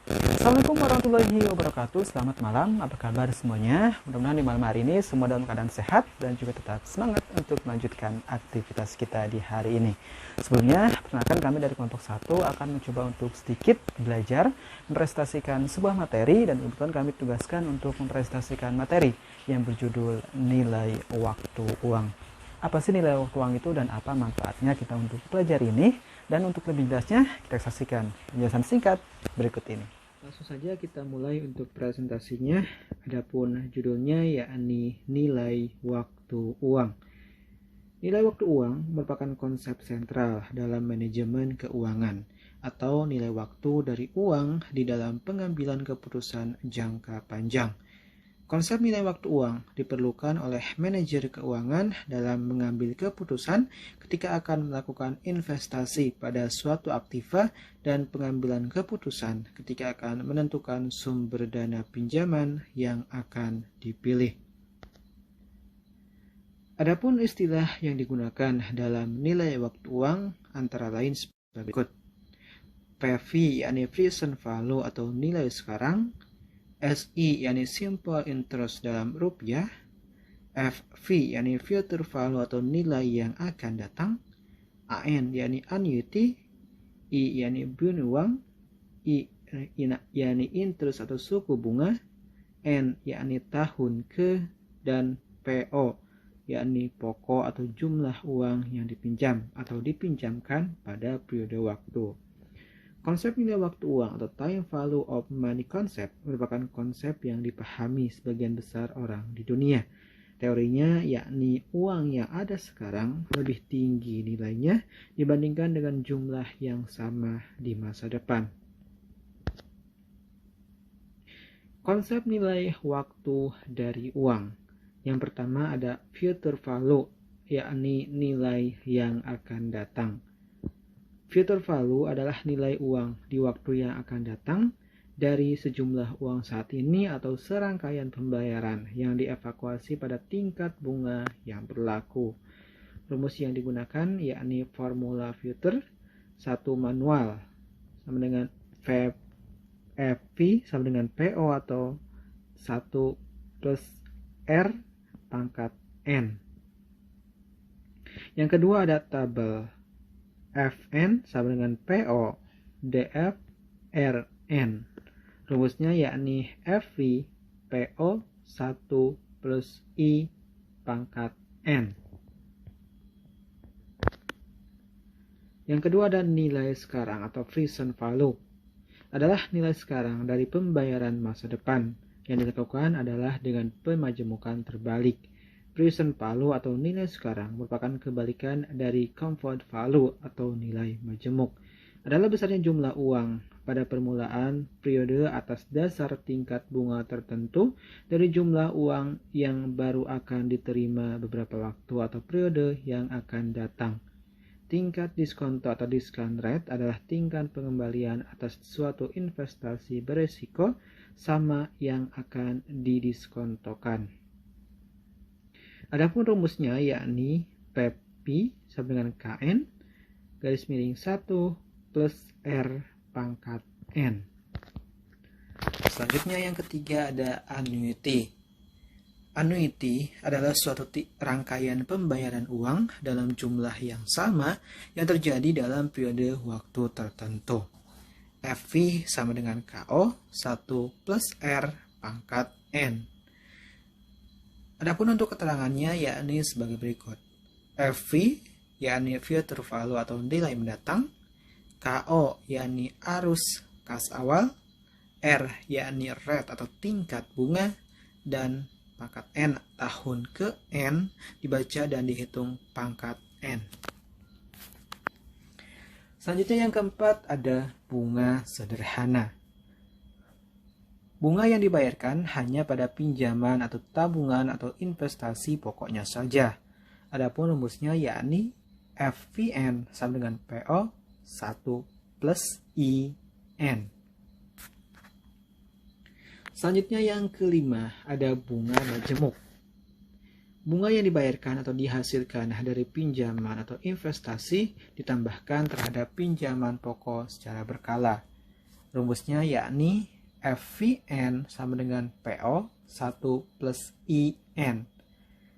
Assalamualaikum warahmatullahi wabarakatuh. Selamat malam, apa kabar semuanya? Mudah-mudahan di malam hari ini semua dalam keadaan sehat dan juga tetap semangat untuk melanjutkan aktivitas kita di hari ini. Sebelumnya, perkenalkan kami dari kelompok 1 akan mencoba untuk sedikit belajar mempresentasikan sebuah materi, dan kebetulan kami tugaskan untuk mempresentasikan materi yang berjudul nilai waktu uang. Apa sih nilai waktu uang itu dan apa manfaatnya kita untuk pelajari ini? Dan untuk lebih jelasnya, kita saksikan penjelasan singkat berikut ini. Langsung saja kita mulai untuk presentasinya. Adapun judulnya yakni nilai waktu uang. Nilai waktu uang merupakan konsep sentral dalam manajemen keuangan atau nilai waktu dari uang di dalam pengambilan keputusan jangka panjang. Konsep nilai waktu uang diperlukan oleh manajer keuangan dalam mengambil keputusan ketika akan melakukan investasi pada suatu aktiva dan pengambilan keputusan ketika akan menentukan sumber dana pinjaman yang akan dipilih. Adapun istilah yang digunakan dalam nilai waktu uang antara lain sebagai berikut. PV yakni present value atau nilai sekarang, SI yakni simple interest dalam rupiah, FV yakni future value atau nilai yang akan datang, AN yakni annuity, I yakni bunga uang, I yakni interest atau suku bunga, N yakni tahun ke, dan PO yakni pokok atau jumlah uang yang dipinjam atau dipinjamkan pada periode waktu. Konsep nilai waktu uang atau time value of money concept merupakan konsep yang dipahami sebagian besar orang di dunia. Teorinya yakni uang yang ada sekarang lebih tinggi nilainya dibandingkan dengan jumlah yang sama di masa depan. Konsep nilai waktu dari uang. Yang pertama ada future value, yakni nilai yang akan datang. Future value adalah nilai uang di waktu yang akan datang dari sejumlah uang saat ini atau serangkaian pembayaran yang dievakuasi pada tingkat bunga yang berlaku. Rumus yang digunakan yakni formula future, satu manual sama dengan FV sama dengan PO atau 1 plus R pangkat N. Yang kedua ada tabel Fn sama dengan PO DF Rn. Rumusnya yakni FV PO 1 plus I pangkat N. Yang kedua ada nilai sekarang atau present value. Adalah nilai sekarang dari pembayaran masa depan. Yang dilakukan adalah dengan pemajemukan terbalik. Present value atau nilai sekarang merupakan kebalikan dari comfort value atau nilai majemuk. Adalah besarnya jumlah uang pada permulaan periode atas dasar tingkat bunga tertentu dari jumlah uang yang baru akan diterima beberapa waktu atau periode yang akan datang. Tingkat diskonto atau discount rate adalah tingkat pengembalian atas suatu investasi beresiko sama yang akan didiskontokan. Adapun rumusnya yakni PP sama dengan KN garis miring 1 plus R pangkat N. Selanjutnya yang ketiga ada annuity. Annuity adalah suatu rangkaian pembayaran uang dalam jumlah yang sama yang terjadi dalam periode waktu tertentu. FV sama dengan KO 1 plus R pangkat N. Adapun untuk keterangannya yakni sebagai berikut. FV yakni future value atau nilai mendatang, KO yakni arus kas awal, R yakni rate atau tingkat bunga, dan pangkat N tahun ke N dibaca dan dihitung pangkat N. Selanjutnya yang keempat ada bunga sederhana. Bunga yang dibayarkan hanya pada pinjaman atau tabungan atau investasi pokoknya saja. Adapun rumusnya yakni FVN sama dengan PO 1 plus IN. Selanjutnya yang kelima ada bunga majemuk. Bunga yang dibayarkan atau dihasilkan dari pinjaman atau investasi ditambahkan terhadap pinjaman pokok secara berkala. Rumusnya yakni FVN sama dengan PO 1 plus IN.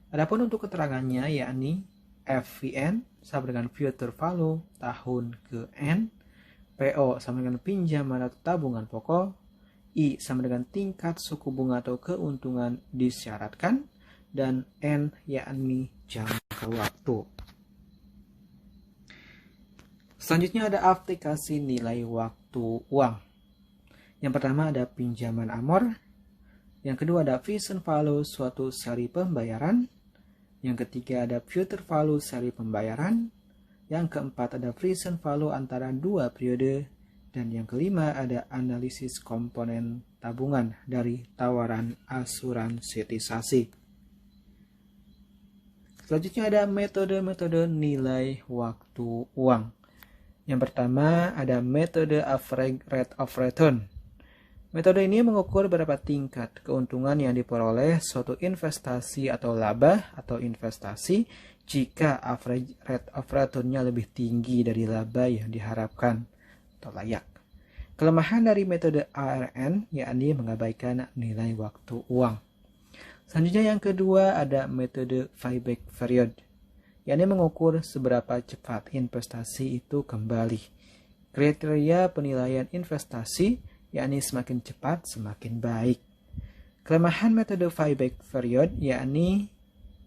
Adapun untuk keterangannya yakni FVN sama dengan future value tahun ke N, PO sama dengan pinjaman atau tabungan pokok, I sama dengan tingkat suku bunga atau keuntungan disyaratkan, dan N yakni jangka waktu. Selanjutnya ada aplikasi nilai waktu uang. Yang pertama ada pinjaman amor, yang kedua ada present value suatu seri pembayaran, yang ketiga ada future value seri pembayaran, yang keempat ada present value antara dua periode, dan yang kelima ada analisis komponen tabungan dari tawaran asuransitisasi. Selanjutnya ada metode-metode nilai waktu uang. Yang pertama ada metode average rate of return. Metode ini mengukur berapa tingkat keuntungan yang diperoleh suatu investasi atau laba atau investasi jika average rate of return-nya lebih tinggi dari laba yang diharapkan atau layak. Kelemahan dari metode ARN yakni mengabaikan nilai waktu uang. Selanjutnya yang kedua ada metode payback period, yakni mengukur seberapa cepat investasi itu kembali. Kriteria penilaian investasi yakni semakin cepat semakin baik. Kelemahan metode payback period yakni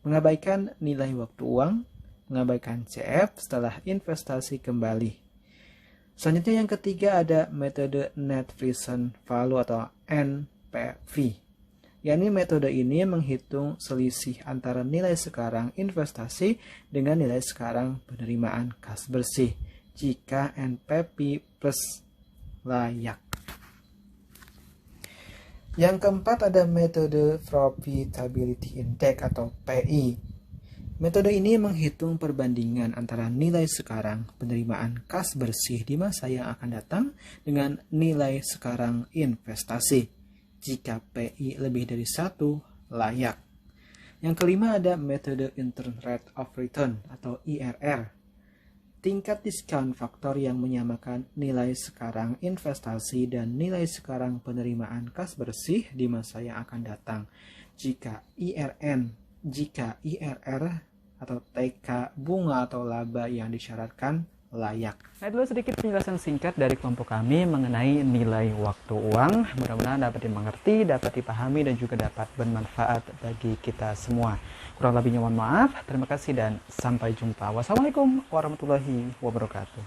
mengabaikan nilai waktu uang, mengabaikan CF setelah investasi kembali. Selanjutnya yang ketiga ada metode net present value atau NPV. Yakni metode ini menghitung selisih antara nilai sekarang investasi dengan nilai sekarang penerimaan kas bersih jika NPV plus layak. Yang keempat ada metode Profitability Index atau PI. Metode ini menghitung perbandingan antara nilai sekarang penerimaan kas bersih di masa yang akan datang dengan nilai sekarang investasi. Jika PI lebih dari 1, layak. Yang kelima ada metode Internal Rate of Return atau IRR. Tingkat diskon faktor yang menyamakan nilai sekarang investasi dan nilai sekarang penerimaan kas bersih di masa yang akan datang. Jika IRR atau TK bunga atau laba yang disyaratkan layak. Nah, dulu sedikit penjelasan singkat dari kelompok kami mengenai nilai waktu uang. Mudah-mudahan dapat dimengerti, dapat dipahami, dan juga dapat bermanfaat bagi kita semua. Kurang lebihnya mohon maaf. Terima kasih dan sampai jumpa. Wassalamualaikum warahmatullahi wabarakatuh.